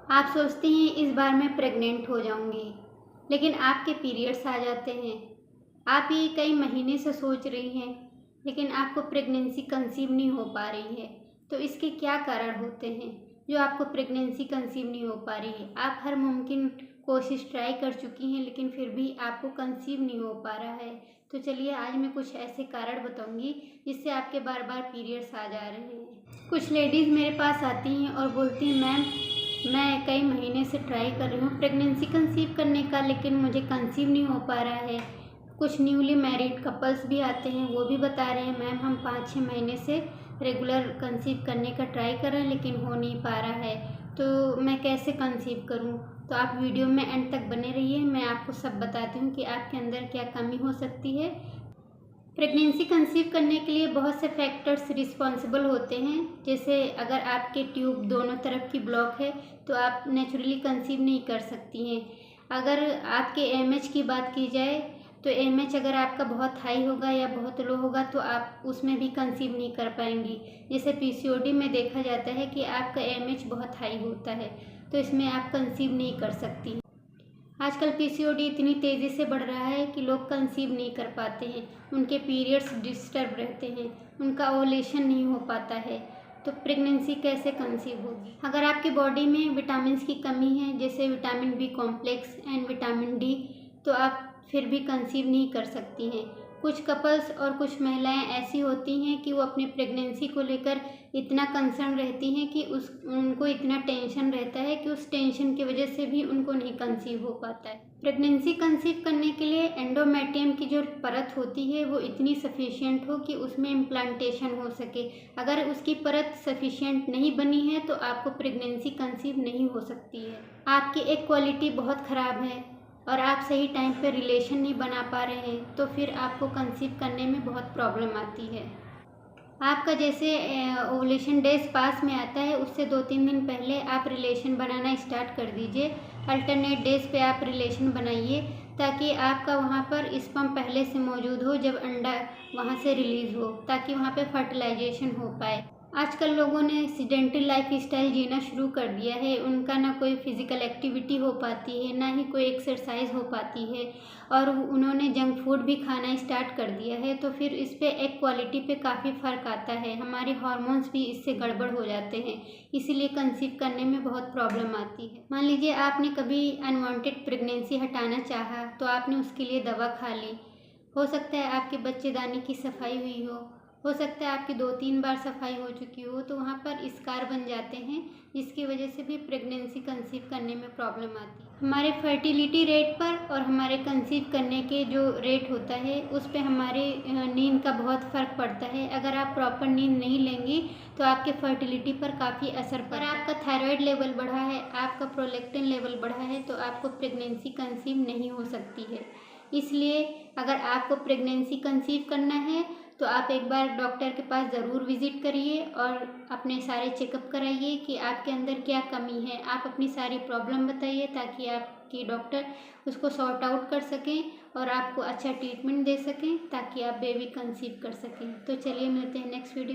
आप सोचते हैं इस बार मैं प्रेग्नेंट हो जाऊंगी, लेकिन आपके पीरियड्स आ जाते हैं। आप ये कई महीने से सोच रही हैं, लेकिन आपको प्रेगनेंसी कंसीव नहीं हो पा रही है। तो इसके क्या कारण होते हैं जो आपको प्रेगनेंसी कंसीव नहीं हो पा रही है? आप हर मुमकिन कोशिश ट्राई कर चुकी हैं, लेकिन फिर भी आपको कंसीव नहीं हो पा रहा है। तो चलिए आज मैं कुछ ऐसे कारण बताऊंगी जिससे आपके बार बार पीरियड्स आ जा रहे हैं। कुछ लेडीज़ मेरे पास आती हैं और बोलती हैं, मैम मैं कई महीने से ट्राई कर रही हूँ प्रेगनेंसी कंसीव करने का, लेकिन मुझे कंसीव नहीं हो पा रहा है। कुछ न्यूली मैरिड कपल्स भी आते हैं, वो भी बता रहे हैं, मैम हम 5-6 महीने से रेगुलर कंसीव करने का ट्राई कर रहे हैं, लेकिन हो नहीं पा रहा है। तो मैं कैसे कंसीव करूँ? तो आप वीडियो में एंड तक बने रहिए, मैं आपको सब बताती हूँ कि आपके अंदर क्या कमी हो सकती है। प्रेगनेंसी कंसीव करने के लिए बहुत से फैक्टर्स रिस्पॉन्सिबल होते हैं। जैसे अगर आपके ट्यूब दोनों तरफ की ब्लॉक है तो आप नेचुरली कंसीव नहीं कर सकती हैं। अगर आपके एमएच की बात की जाए तो एमएच अगर आपका बहुत हाई होगा या बहुत लो होगा तो आप उसमें भी कंसीव नहीं कर पाएंगी। जैसे पीसीओडी में देखा जाता है कि आपका एमएच बहुत हाई होता है, तो इसमें आप कंसीव नहीं कर सकती। आजकल पीसीओडी इतनी तेज़ी से बढ़ रहा है कि लोग कंसीव नहीं कर पाते हैं, उनके पीरियड्स डिस्टर्ब रहते हैं, उनका ओवुलेशन नहीं हो पाता है। तो प्रेगनेंसी कैसे कंसीव होगी? अगर आपकी बॉडी में विटामिन की कमी है, जैसे vitamin B complex and vitamin D, तो आप फिर भी कंसीव नहीं कर सकती हैं। कुछ कपल्स और कुछ महिलाएं ऐसी होती हैं कि वो अपनी प्रेगनेंसी को लेकर इतना कंसर्न रहती हैं कि उनको इतना टेंशन रहता है कि उस टेंशन की वजह से भी उनको नहीं कंसीव हो पाता है। प्रेगनेंसी कंसीव करने के लिए एंडोमेट्रियम की जो परत होती है वो इतनी सफिशिएंट हो कि उसमें इम्प्लांटेशन हो सके। अगर उसकी परत सफिशिएंट नहीं बनी है तो आपको प्रेगनेंसी कंसीव नहीं हो सकती है। आपकी एग क्वालिटी बहुत ख़राब है और आप सही टाइम पर रिलेशन नहीं बना पा रहे हैं, तो फिर आपको कंसीव करने में बहुत प्रॉब्लम आती है। आपका जैसे ओवुलेशन डेज पास में आता है, उससे 2-3 दिन पहले आप रिलेशन बनाना स्टार्ट कर दीजिए। अल्टरनेट डेज पे आप रिलेशन बनाइए ताकि आपका वहाँ पर स्पर्म पहले से मौजूद हो जब अंडा वहाँ से रिलीज़ हो, ताकि वहाँ पे फर्टिलाइजेशन हो पाए। आजकल लोगों ने सीडेंटरी लाइफ स्टाइल जीना शुरू कर दिया है। उनका ना कोई फिज़िकल एक्टिविटी हो पाती है, ना ही कोई एक्सरसाइज हो पाती है, और उन्होंने जंक फूड भी खाना स्टार्ट कर दिया है। तो फिर इस पे एग क्वालिटी पे काफ़ी फ़र्क आता है, हमारे हार्मोन्स भी इससे गड़बड़ हो जाते हैं, इसीलिए कंसीव करने में बहुत प्रॉब्लम आती है। मान लीजिए आपने कभी अनवांटेड प्रेगनेंसी हटाना चाहा तो आपने उसके लिए दवा खा ली। हो सकता है आपके बच्चेदानी की सफाई हुई हो सकता है आपकी 2-3 बार सफाई हो चुकी हो, तो वहाँ पर स्कार बन जाते हैं, जिसकी वजह से भी प्रेगनेंसी कंसीव करने में प्रॉब्लम आती है। हमारे फर्टिलिटी रेट पर और हमारे कंसीव करने के जो रेट होता है उस पे हमारे नींद का बहुत फ़र्क पड़ता है। अगर आप प्रॉपर नींद नहीं लेंगी तो आपके फर्टिलिटी पर काफ़ी असर पड़ता है। अगर आपका थायराइड लेवल बढ़ा है, आपका प्रोलैक्टिन लेवल बढ़ा है, तो आपको प्रेगनेंसी कंसीव नहीं हो सकती है। इसलिए अगर आपको प्रेगनेंसी कंसीव करना है तो आप एक बार डॉक्टर के पास ज़रूर विज़िट करिए और अपने सारे चेकअप कराइए कि आपके अंदर क्या कमी है। आप अपनी सारी प्रॉब्लम बताइए ताकि आपकी डॉक्टर उसको सॉर्ट आउट कर सकें और आपको अच्छा ट्रीटमेंट दे सकें ताकि आप बेबी कंसीव कर सकें। तो चलिए मिलते हैं नेक्स्ट वीडियो में।